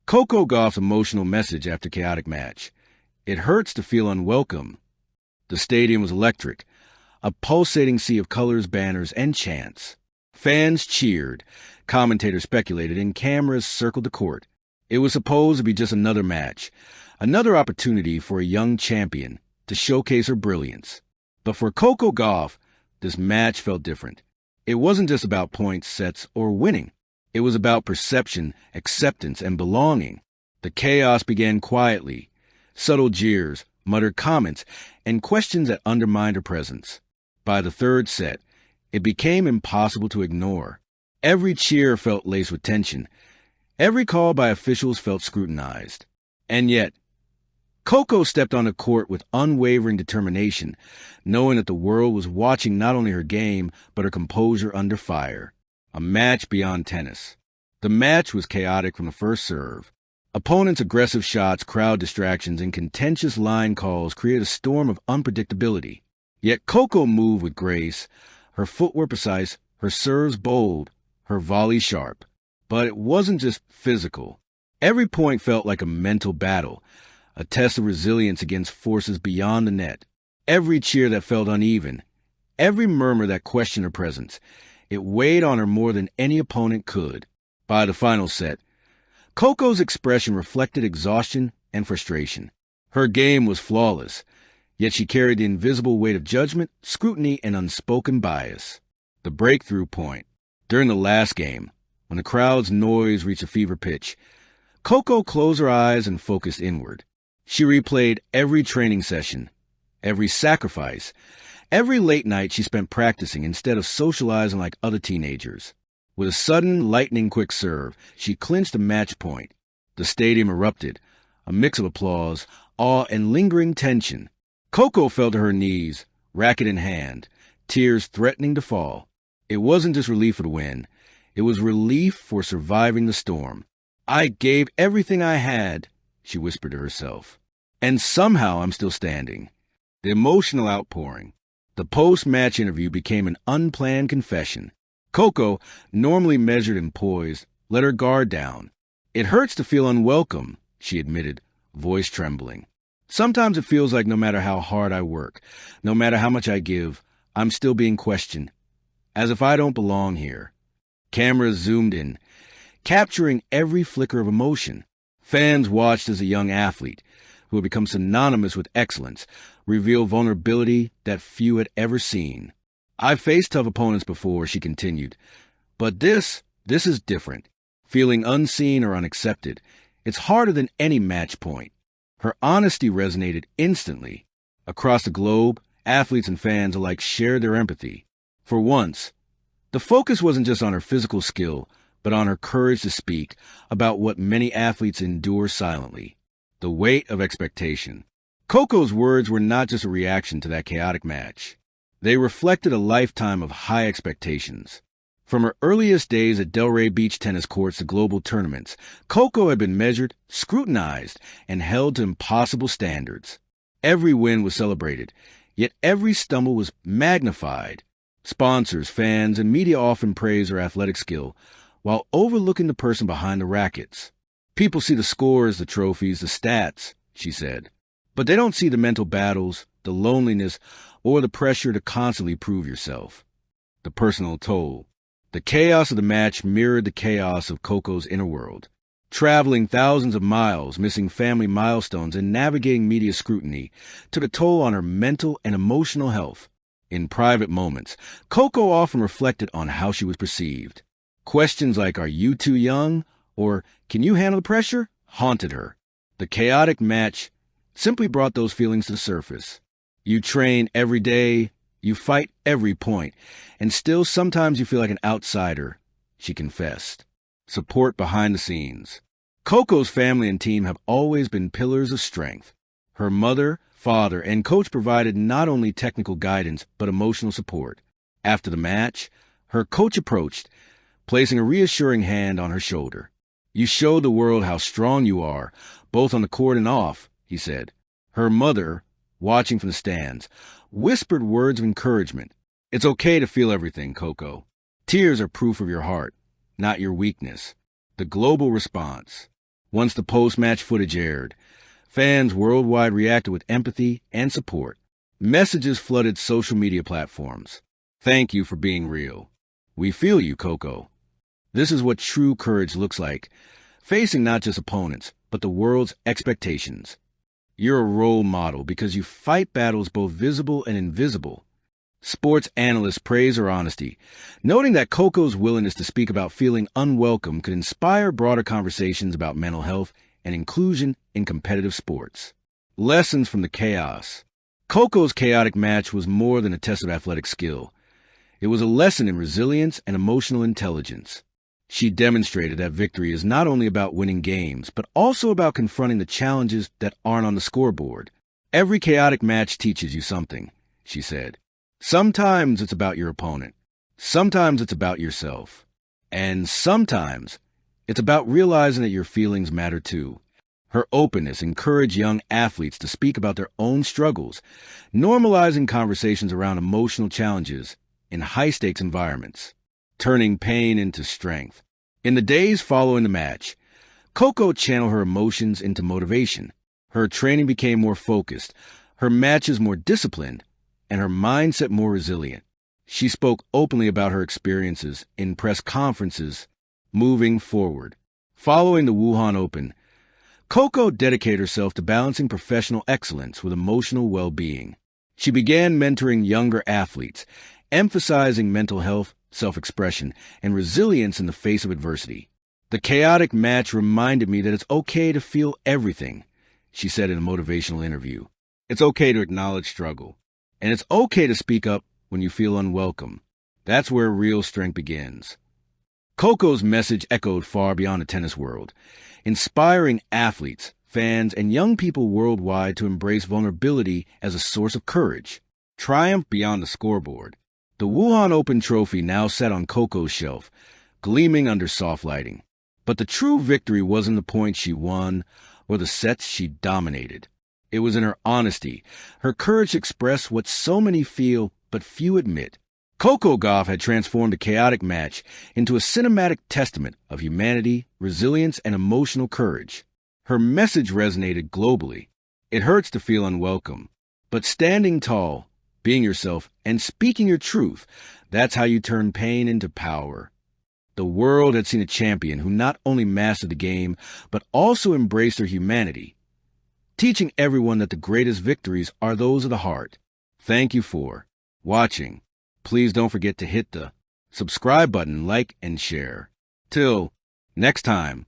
Coco Gauff's emotional message after chaotic match. It hurts to feel unwelcome. The stadium was electric, a pulsating sea of colors, banners, and chants. Fans cheered, commentators speculated, and cameras circled the court. It was supposed to be just another match, another opportunity for a young champion to showcase her brilliance. But for Coco Gauff, this match felt different. It wasn't just about points, sets, or winning. It was about perception, acceptance, and belonging. The chaos began quietly. Subtle jeers, muttered comments, and questions that undermined her presence. By the third set, it became impossible to ignore. Every cheer felt laced with tension. Every call by officials felt scrutinized. And yet, Coco stepped on the court with unwavering determination, knowing that the world was watching not only her game, but her composure under fire. A match beyond tennis. The match was chaotic from the first serve. Opponents' aggressive shots, crowd distractions, and contentious line calls created a storm of unpredictability. Yet Coco moved with grace, her footwork precise, her serves bold, her volley sharp. But it wasn't just physical. Every point felt like a mental battle, a test of resilience against forces beyond the net. Every cheer that felt uneven, every murmur that questioned her presence, it weighed on her more than any opponent could. By the final set, Coco's expression reflected exhaustion and frustration. Her game was flawless, yet she carried the invisible weight of judgment, scrutiny, and unspoken bias. The breakthrough point. During the last game, when the crowd's noise reached a fever pitch, Coco closed her eyes and focused inward. She replayed every training session, every sacrifice, every late night she spent practicing instead of socializing like other teenagers. With a sudden, lightning-quick serve, she clinched a match point. The stadium erupted, a mix of applause, awe, and lingering tension. Coco fell to her knees, racket in hand, tears threatening to fall. It wasn't just relief for the win. It was relief for surviving the storm. "I gave everything I had," she whispered to herself. "And somehow I'm still standing." The emotional outpouring. The post-match interview became an unplanned confession. Coco, normally measured and poised, let her guard down. "It hurts to feel unwelcome," she admitted, voice trembling. "Sometimes it feels like no matter how hard I work, no matter how much I give, I'm still being questioned, as if I don't belong here." Cameras zoomed in, capturing every flicker of emotion. Fans watched as a young athlete, who had become synonymous with excellence, revealed vulnerability that few had ever seen. "I've faced tough opponents before," she continued, "but this is different. Feeling unseen or unaccepted. It's harder than any match point." Her honesty resonated instantly. Across the globe, athletes and fans alike shared their empathy. For once, the focus wasn't just on her physical skill, but on her courage to speak about what many athletes endure silently. The weight of expectation. Coco's words were not just a reaction to that chaotic match. They reflected a lifetime of high expectations. From her earliest days at Delray Beach tennis courts to global tournaments, Coco had been measured, scrutinized, and held to impossible standards. Every win was celebrated, yet every stumble was magnified. Sponsors, fans, and media often praise her athletic skill, while overlooking the person behind the rackets. "People see the scores, the trophies, the stats," she said, "but they don't see the mental battles, the loneliness, or the pressure to constantly prove yourself." The personal toll. The chaos of the match mirrored the chaos of Coco's inner world. Traveling thousands of miles, missing family milestones, and navigating media scrutiny took a toll on her mental and emotional health. In private moments, Coco often reflected on how she was perceived. Questions like, "Are you too young?" or "Can you handle the pressure?" haunted her. The chaotic match simply brought those feelings to the surface. You train every day, you fight every point, and still sometimes you feel like an outsider, she confessed. Support behind the scenes. Coco's family and team have always been pillars of strength. Her mother, father, and coach provided not only technical guidance, but emotional support. After the match, her coach approached, placing a reassuring hand on her shoulder. "You showed the world how strong you are, both on the court and off," he said. Her mother, watching from the stands, whispered words of encouragement. "It's okay to feel everything, Coco. Tears are proof of your heart, not your weakness." The global response. Once the post-match footage aired, fans worldwide reacted with empathy and support. Messages flooded social media platforms. Thank you for being real. We feel you, Coco. This is what true courage looks like, facing not just opponents, but the world's expectations. You're a role model because you fight battles both visible and invisible. Sports analysts praise her honesty, noting that Coco's willingness to speak about feeling unwelcome could inspire broader conversations about mental health and inclusion in competitive sports. Lessons from the chaos. Coco's chaotic match was more than a test of athletic skill. It was a lesson in resilience and emotional intelligence. She demonstrated that victory is not only about winning games, but also about confronting the challenges that aren't on the scoreboard. Every chaotic match teaches you something, she said. Sometimes it's about your opponent. Sometimes it's about yourself. And sometimes it's about realizing that your feelings matter too. Her openness encouraged young athletes to speak about their own struggles, normalizing conversations around emotional challenges in high-stakes environments, turning pain into strength. In the days following the match, Coco channeled her emotions into motivation. Her training became more focused, her matches more disciplined, and her mindset more resilient. She spoke openly about her experiences in press conferences moving forward. Following the Wuhan Open, Coco dedicated herself to balancing professional excellence with emotional well-being. She began mentoring younger athletes, emphasizing mental health, self-expression, and resilience in the face of adversity. The chaotic match reminded me that it's okay to feel everything, she said in a motivational interview. It's okay to acknowledge struggle. And it's okay to speak up when you feel unwelcome. That's where real strength begins. Coco's message echoed far beyond the tennis world, inspiring athletes, fans, and young people worldwide to embrace vulnerability as a source of courage. Triumph beyond the scoreboard. The Wuhan Open trophy now sat on Coco's shelf, gleaming under soft lighting. But the true victory wasn't the points she won or the sets she dominated. It was in her honesty, her courage to express what so many feel but few admit. Coco Gauff had transformed a chaotic match into a cinematic testament of humanity, resilience, and emotional courage. Her message resonated globally. It hurts to feel unwelcome, but standing tall, being yourself, and speaking your truth, that's how you turn pain into power. The world had seen a champion who not only mastered the game, but also embraced her humanity, teaching everyone that the greatest victories are those of the heart. Thank you for watching. Please don't forget to hit the subscribe button, like, and share. Till next time.